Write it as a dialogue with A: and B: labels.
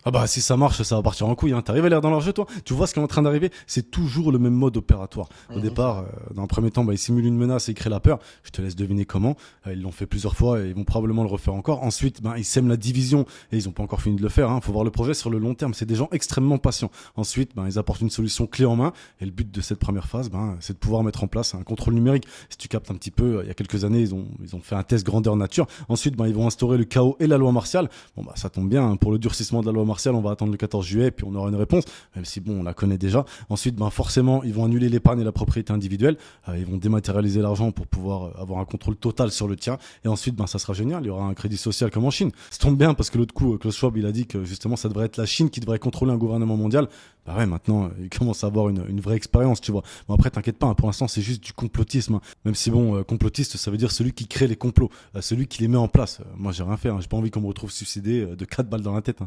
A: Ah bah si ça marche, ça va partir en couille. Hein. T'arrives à l'air dans leur jeu, toi. Tu vois ce qui est en train d'arriver. C'est toujours le même mode opératoire. Au
B: Mhm.
A: départ, dans un premier temps, bah, ils simulent une menace et ils créent la peur. Je te laisse deviner comment. Ils l'ont fait plusieurs fois et ils vont probablement le refaire encore. Ensuite, bah, ils sèment la division et ils ont pas encore fini de le faire. Hein. Faut voir le projet sur le long terme. C'est des gens extrêmement patients. Ensuite, bah, ils apportent une solution clé en main. Et le but de cette première phase, bah, c'est de pouvoir mettre en place un contrôle numérique. Si tu captes un petit peu, il y a quelques années, ils ont fait un test grandeur nature. Ensuite, bah, ils vont instaurer le chaos et la loi martiale. Bon bah ça tombe bien. Hein. Pour le durcissement de la loi martiale, on va attendre le 14 juillet, puis on aura une réponse, même si bon, on la connaît déjà. Ensuite, ben forcément, ils vont annuler l'épargne et la propriété individuelle. Ils vont dématérialiser l'argent pour pouvoir avoir un contrôle total sur le tien. Et ensuite, ben ça sera génial. Il y aura un crédit social comme en Chine. Ça tombe bien parce que l'autre coup, Klaus Schwab, il a dit que justement, ça devrait être la Chine qui devrait contrôler un gouvernement mondial. Bah ouais, maintenant, il commence à avoir une vraie expérience, tu vois. Bon après, t'inquiète pas. Hein, pour l'instant, c'est juste du complotisme. Hein. Même si bon, complotiste, ça veut dire celui qui crée les complots, celui qui les met en place. Moi, j'ai rien fait. Hein. J'ai pas envie qu'on me retrouve suicidé de 4 balles dans la tête. Hein.